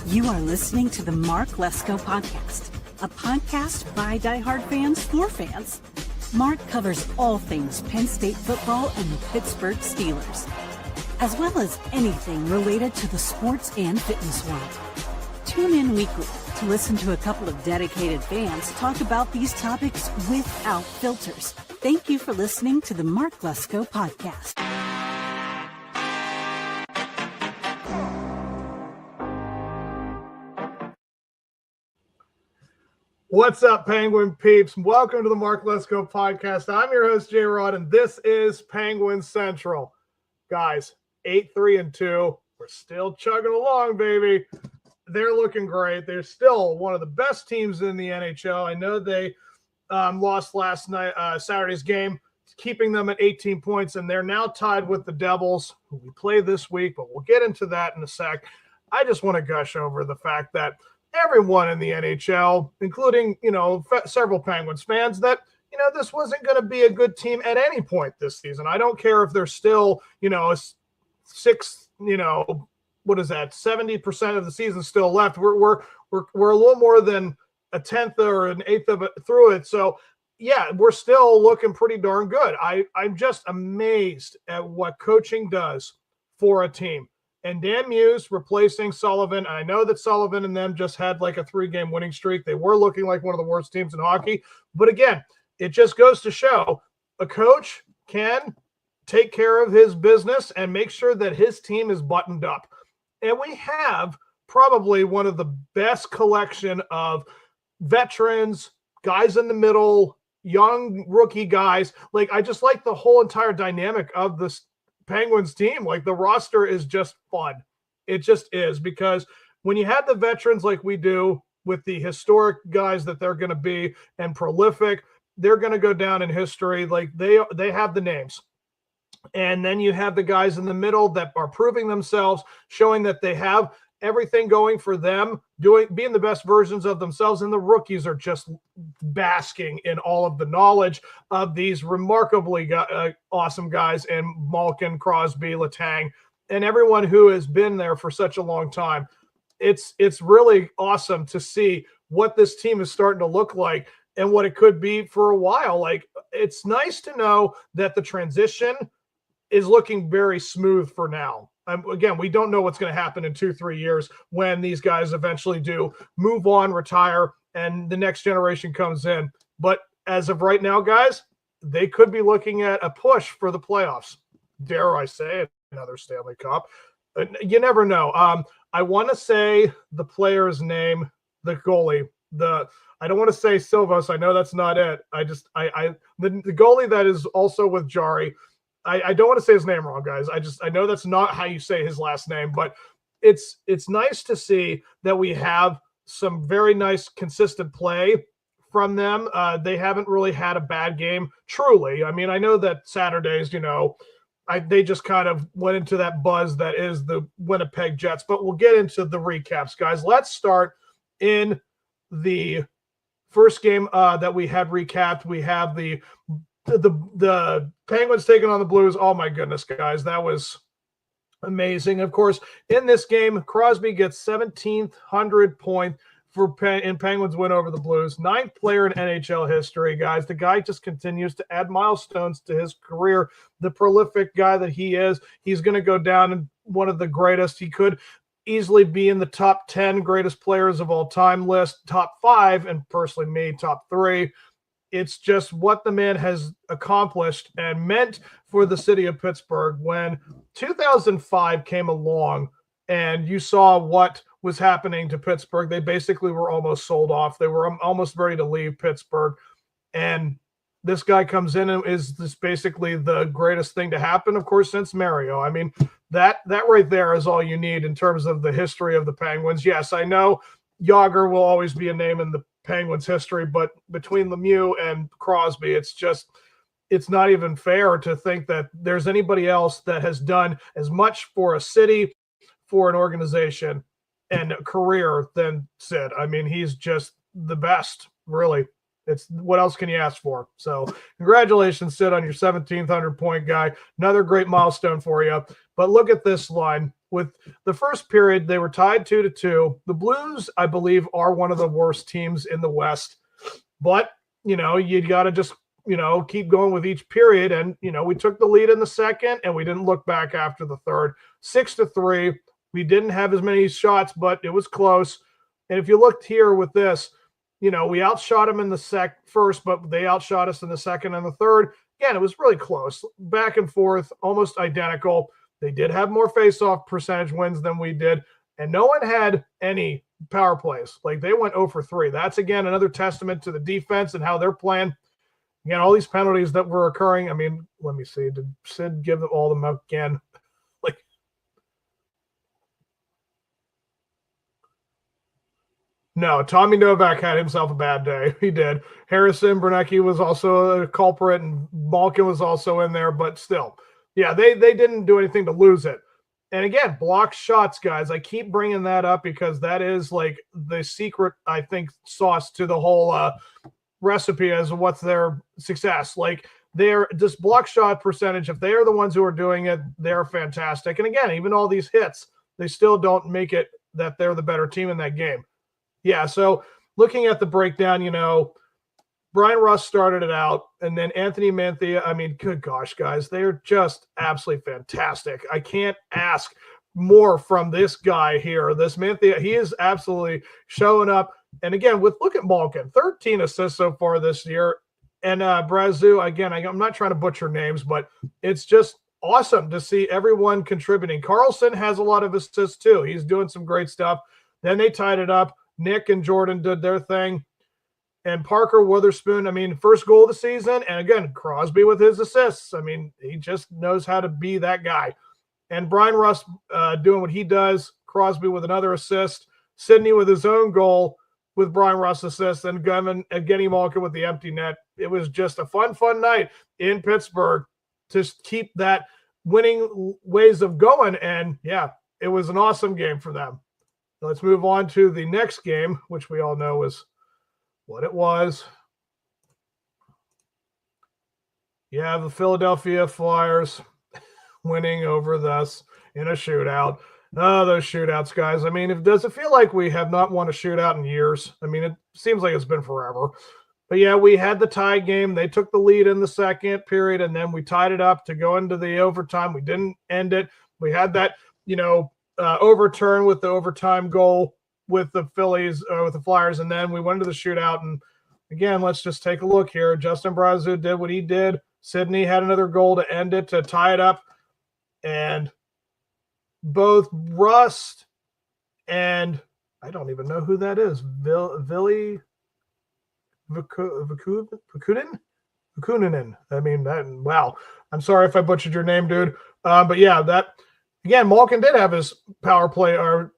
You are listening to the Mark Lesko Podcast, a podcast by diehard fans for fans. Mark covers all things Penn State football and the Pittsburgh Steelers, as well as anything related to the sports and fitness world. Tune in weekly to listen to a couple of dedicated fans talk about these topics without filters. Thank you for listening to the Mark Lesko Podcast. What's up, Penguin peeps? Welcome to the Mark Lesko Podcast. I'm your host, J. Rod, and this is Penguin Central. Guys, 8-3-2. We're still chugging along, baby. They're looking great. They're still one of the best teams in the NHL. I know they lost last night, Saturday's game, keeping them at 18 points, and they're now tied with the Devils, who we play this week, but we'll get into that in a sec. I just want to gush over the fact that everyone in the NHL, including, several Penguins fans, that, this wasn't going to be a good team at any point this season. I don't care if they're still, six, what is that? 70% of the season still left. We're a little more than a tenth or an eighth of it through it. So yeah, we're still looking pretty darn good. I'm just amazed at what coaching does for a team. And Dan Muse replacing Sullivan. I know that Sullivan and them just had like a 3-game winning streak. They were looking like one of the worst teams in hockey. But again, it just goes to show a coach can take care of his business and make sure that his team is buttoned up. And we have probably one of the best collection of veterans, guys in the middle, young rookie guys. Like, I just like the whole entire dynamic of this Penguins team. Like, the roster is just fun. It just is, because when you have the veterans like we do with the historic guys that they're going to be and prolific, they're going to go down in history. Like, they have the names. And then you have the guys in the middle that are proving themselves, showing that they have everything going for them, being the best versions of themselves. And the rookies are just basking in all of the knowledge of these remarkably awesome guys, and Malkin, Crosby, Letang, and everyone who has been there for such a long time. It's really awesome to see what this team is starting to look like and what it could be for a while. Like, it's nice to know that the transition is looking very smooth for now. Again, we don't know what's going to happen in 2-3 years when these guys eventually do move on, retire, and the next generation comes in. But as of right now, guys, they could be looking at a push for the playoffs. Dare I say it, another Stanley Cup. You never know. I want to say the player's name, the goalie. I don't want to say Silvos. I know that's not it. The goalie that is also with Jari. I don't want to say his name wrong, guys. I know that's not how you say his last name, but it's nice to see that we have some very nice, consistent play from them. They haven't really had a bad game, truly. I mean, I know that Saturdays, they just kind of went into that buzz that is the Winnipeg Jets, but we'll get into the recaps, guys. Let's start in the first game that we had recapped. We have the Penguins taking on the Blues. Oh my goodness, guys, that was amazing. Of course, in this game, Crosby gets 1,700 point in Penguins win over the Blues. 9th player in NHL history, guys. The guy just continues to add milestones to his career. The prolific guy that he is, he's going to go down in one of the greatest. He could easily be in the top 10 greatest players of all time list, top 5, and personally me, top 3. It's just what the man has accomplished and meant for the city of Pittsburgh. When 2005 came along and you saw what was happening to Pittsburgh, they basically were almost sold off. They were almost ready to leave Pittsburgh. And this guy comes in and is this basically the greatest thing to happen, of course, since Mario. I mean, that right there is all you need in terms of the history of the Penguins. Yes, I know Yager will always be a name in the Penguins history, but between Lemieux and Crosby, it's not even fair to think that there's anybody else that has done as much for a city, for an organization, and a career than Sid. I mean, he's just the best, really. It's what else can you ask for? So congratulations, Sid, on your 1,700 point guy. Another great milestone for you. But look at this line. with the first period, they were tied 2-2. The Blues, I believe, are one of the worst teams in the West. But, you got to just, keep going with each period. And, we took the lead in the second, and we didn't look back after the third. 6-3. We didn't have as many shots, but it was close. And if you looked here with this, we outshot them in the first, but they outshot us in the second and the third. Again, it was really close, back and forth, almost identical. They did have more face-off percentage wins than we did, and no one had any power plays. Like, they went 0 for 3. That's, again, another testament to the defense and how they're playing. Again, all these penalties that were occurring. I mean, let me see. Did Sid give them all them again? No, Tommy Novak had himself a bad day. He did. Harrison Bernecki was also a culprit, and Malkin was also in there, but still. Yeah, they didn't do anything to lose it. And again, block shots, guys. I keep bringing that up because that is like the secret, I think, sauce to the whole recipe as what's their success. Like, they're just block shot percentage. If they are the ones who are doing it, they're fantastic. And again, even all these hits, they still don't make it that they're the better team in that game. Yeah, so looking at the breakdown, Brian Russ started it out, and then Anthony Manthea. I mean, good gosh, guys, they're just absolutely fantastic. I can't ask more from this guy here. This Manthea, he is absolutely showing up. And again, look at Malkin, 13 assists so far this year. And Brazu, again, I'm not trying to butcher names, but it's just awesome to see everyone contributing. Carlson has a lot of assists too. He's doing some great stuff. Then they tied it up. Nick and Jordan did their thing. And Parker Witherspoon, I mean, first goal of the season. And again, Crosby with his assists. I mean, he just knows how to be that guy. And Brian Russ doing what he does. Crosby with another assist. Sidney with his own goal with Brian Russ assist. And Genny Malkin with the empty net. It was just a fun night in Pittsburgh to keep that winning ways of going. And yeah, it was an awesome game for them. Let's move on to the next game, which we all know is what it was. You have the Philadelphia Flyers winning over us in a shootout. Oh, those shootouts, guys. I mean, does it feel like we have not won a shootout in years? I mean, it seems like it's been forever. But yeah, we had the tie game. They took the lead in the second period, and then we tied it up to go into the overtime. We didn't end it. We had that, overturn with the overtime goal with the with the Flyers, and then we went to the shootout. And again, let's just take a look here. Justin Brazu did what he did. Sidney had another goal to end it, to tie it up, and both Rust and I don't even know who that is. Vili Vakunin. I mean, wow. I'm sorry if I butchered your name, dude. But yeah, that. Again, Malkin did have his power play or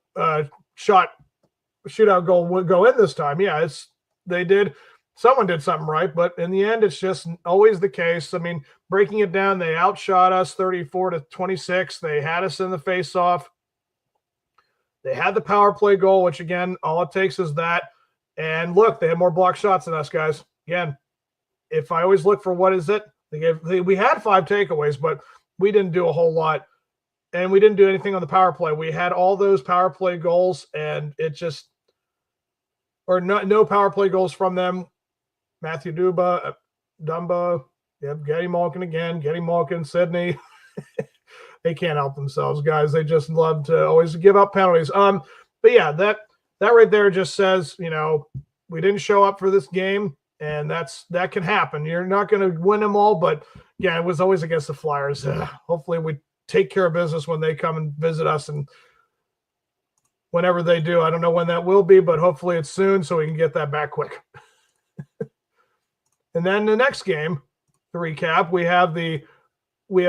shootout goal go in this time. Yeah, someone did something right, but in the end, it's just always the case. I mean, breaking it down, they outshot us 34-26. They had us in the face-off. They had the power play goal, which again, all it takes is that. And look, they had more block shots than us, guys. Again, if I always look for what is it, we had 5 takeaways, but we didn't do a whole lot. And we didn't do anything on the power play. We had all those power play goals, and it just – or no power play goals from them. Matthew Dumba, yep, Getty Malkin again. Getty Malkin, Sidney. They can't help themselves, guys. They just love to always give up penalties. But, yeah, that right there just says, we didn't show up for this game, and that can happen. You're not going to win them all, but, yeah, it was always against the Flyers. Hopefully we take care of business when they come and visit us, and whenever they do. I don't know when that will be, but hopefully it's soon so we can get that back quick. And then the next game, to recap, we have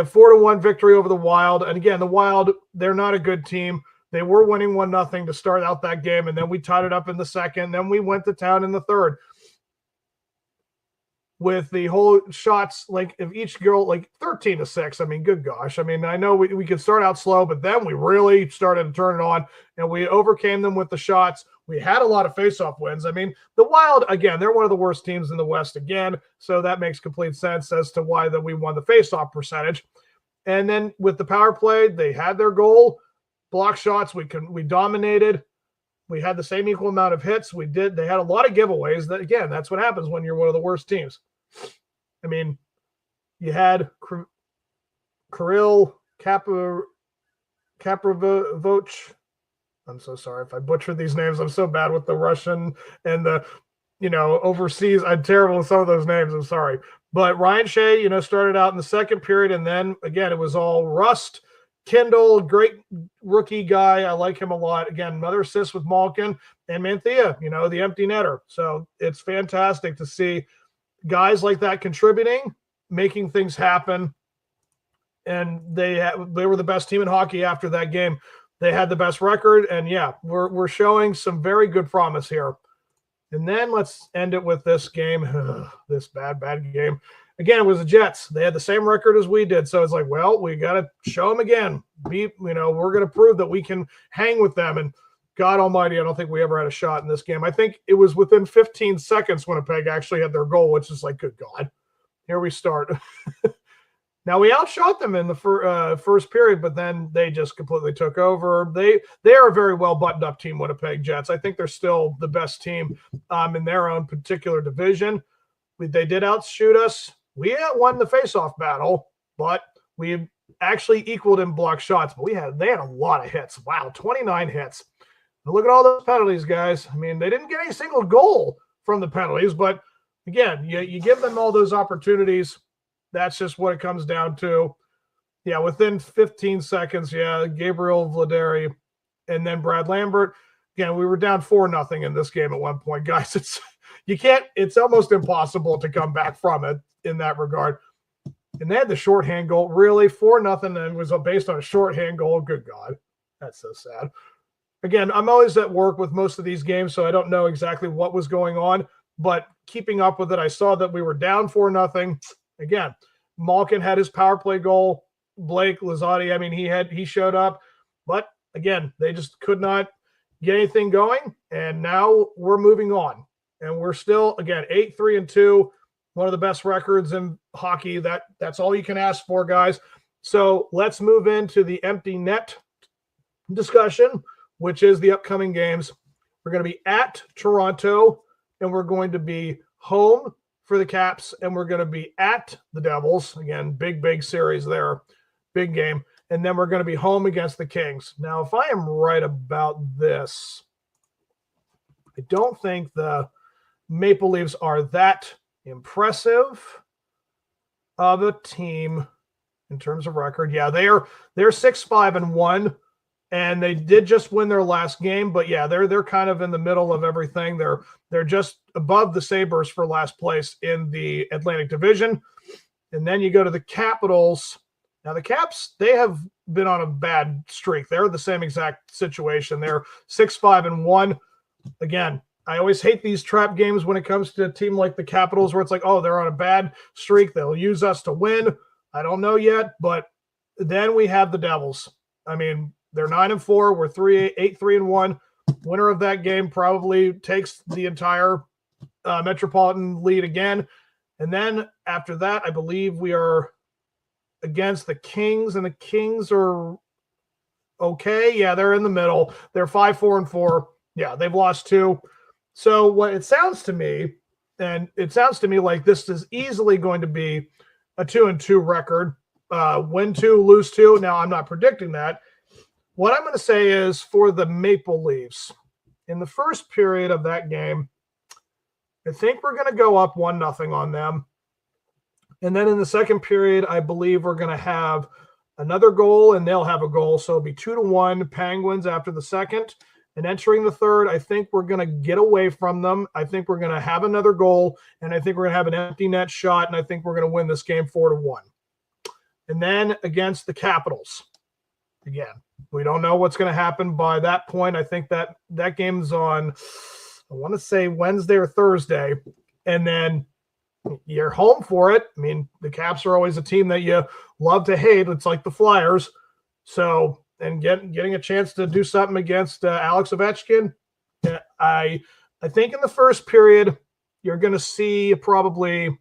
4-1 victory over the Wild. And again, the Wild, they're not a good team. They were winning 1-0 to start out that game, and then we tied it up in the second. Then we went to town in the third. With the whole shots, like if each girl, like 13-6. I mean, good gosh. I mean, I know we could start out slow, but then we really started to turn it on, and we overcame them with the shots. We had a lot of face-off wins. I mean, the Wild, again, they're one of the worst teams in the West again, so that makes complete sense as to why that we won the face-off percentage. And then with the power play, they had their goal. block shots. We dominated. We had the same equal amount of hits. They had a lot of giveaways. That, again, that's what happens when you're one of the worst teams. I mean, you had Kirill Kaprovoch. I'm so sorry if I butchered these names. I'm so bad with the Russian and the, overseas. I'm terrible with some of those names. I'm sorry. But Ryan Shea, started out in the second period. And then, again, it was all Rust. Kendall, great rookie guy. I like him a lot. Again, another assist with Malkin and Manthea, the empty netter. So it's fantastic to see guys like that contributing, making things happen. And they were the best team in hockey after that game. They had the best record. And yeah, we're showing some very good promise here. And then let's end it with this game. This bad game. Again, it was the Jets. They had the same record as we did. So it's like, well, we got to show them again. We're going to prove that we can hang with them. And God almighty, I don't think we ever had a shot in this game. I think it was within 15 seconds Winnipeg actually had their goal, which is like, good God. Here we start. Now, we outshot them in the first period, but then they just completely took over. They are a very well buttoned-up team, Winnipeg Jets. I think they're still the best team in their own particular division. They did outshoot us. We won the face-off battle, but we actually equaled in block shots. But they had a lot of hits. Wow, 29 hits. And look at all those penalties, guys. I mean, they didn't get a single goal from the penalties, but again, you give them all those opportunities. That's just what it comes down to. Yeah, within 15 seconds, Gabriel Vladeri and then Brad Lambert. Again, we were down 4-0 in this game at one point, guys. It's almost impossible to come back from it in that regard. And they had the shorthand goal, really 4-0, and was based on a shorthand goal. Good God, that's so sad. Again, I'm always at work with most of these games, so I don't know exactly what was going on, but keeping up with it, I saw that we were down 4-0. Again, Malkin had his power play goal. Blake Lizotti, I mean, he showed up, but again, they just could not get anything going. And now we're moving on, and we're still, again, 8-3-2, one of the best records in hockey. That's all you can ask for, guys. So let's move into the empty net discussion, which is the upcoming games. We're going to be at Toronto, and we're going to be home for the Caps, and we're going to be at the Devils. Again, big series there, big game. And then we're going to be home against the Kings. Now, if I am right about this, I don't think the Maple Leafs are that impressive of a team in terms of record. Yeah, they're 6-5-1. And they did just win their last game, but yeah, they're kind of in the middle of everything. They're just above the Sabres for last place in the Atlantic Division. And then you go to the Capitals. Now the Caps, they have been on a bad streak. They're the same exact situation. They're 6-5-1. Again, I always hate these trap games when it comes to a team like the Capitals, where it's like, oh, they're on a bad streak. They'll use us to win. I don't know yet, but then we have the Devils. I mean, they're 9-4. We're 8-3-1. Winner of that game probably takes the entire Metropolitan lead again. And then after that, I believe we are against the Kings, and the Kings are okay. Yeah, they're in the middle. They're 5-4-4. Yeah, they've lost 2. So what it sounds to me, and it sounds to me like this is easily going to be a 2-2 record. Win 2, lose 2. Now, I'm not predicting that. What I'm going to say is for the Maple Leafs, in the first period of that game, I think we're going to go up 1-0 on them. And then in the second period, I believe we're going to have another goal, and they'll have a goal. So it'll be 2-1 Penguins after the second. And entering the third, I think we're going to get away from them. I think we're going to have another goal, and I think we're going to have an empty net shot, and I think we're going to win this game 4-1. And then against the Capitals, again, we don't know what's going to happen by that point. I think that game's on, I want to say Wednesday or Thursday, and then you're home for it. I mean, the Caps are always a team that you love to hate. It's like the Flyers. So, and getting a chance to do something against Alex Ovechkin, I think in the first period, you're going to see probably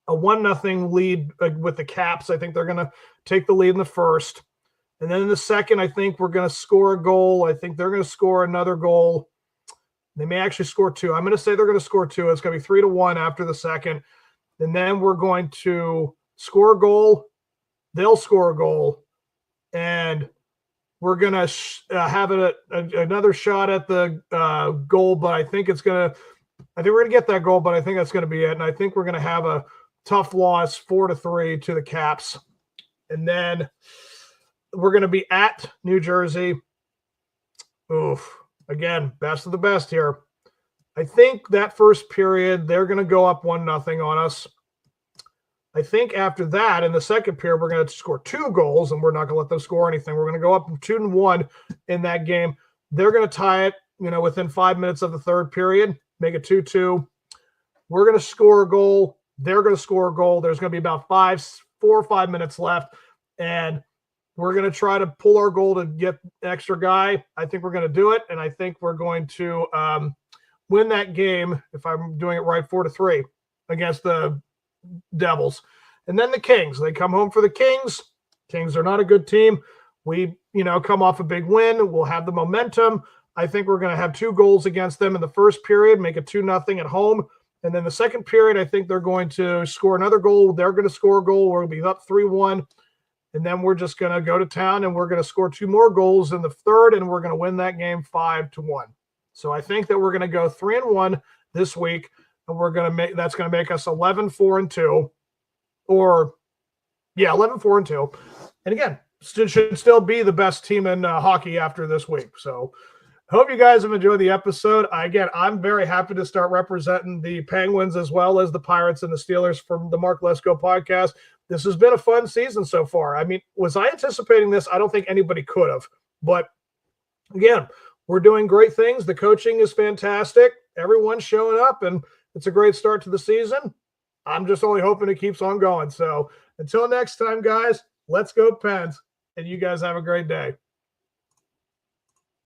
a 1-0 lead with the Caps. I think they're going to take the lead in the first. And then in the second, I think we're going to score a goal. I think they're going to score another goal. They may actually score 2. I'm going to say they're going to score 2. It's going to be 3-1 after the second. And then we're going to score a goal. They'll score a goal. And we're going to have another shot at the goal, but I think we're going to get that goal, but I think that's going to be it. And I think we're going to have a tough loss, 4-3 to the Caps. And then we're going to be at New Jersey. Oof. Again, best of the best here. I think that first period, they're going to go up 1-0 on us. I think after that, in the second period, we're going to score 2 goals, and we're not going to let them score anything. We're going to go up 2-1 in that game. They're going to tie it, within 5 minutes of the third period, make it 2-2. We're going to score a goal. They're going to score a goal. There's going to be about 4 or 5 minutes left, and we're going to try to pull our goal to get an extra guy. I think we're going to do it, and I think we're going to win that game, if I'm doing it right, 4-3 against the Devils. And then the Kings, they come home for the Kings. Kings are not a good team. We, come off a big win. We'll have the momentum. I think we're going to have 2 goals against them in the first period, make it 2-0 at home. And then the second period, I think they're going to score another goal. They're going to score a goal. We're going to be up 3-1. And then we're just going to go to town and we're going to score 2 more goals in the third, and we're going to win that game 5-1. So I think that we're going to go 3-1 this week. And that's going to make us 11-4-2, or 11-4-2. And again, should still be the best team in hockey after this week. So hope you guys have enjoyed the episode. Again, I'm very happy to start representing the Penguins as well as the Pirates and the Steelers from the Mark Lesko Podcast. This has been a fun season so far. I mean, was I anticipating this? I don't think anybody could have. But again, we're doing great things. The coaching is fantastic. Everyone's showing up, and it's a great start to the season. I'm just only hoping it keeps on going. So until next time, guys, let's go Pens, and you guys have a great day.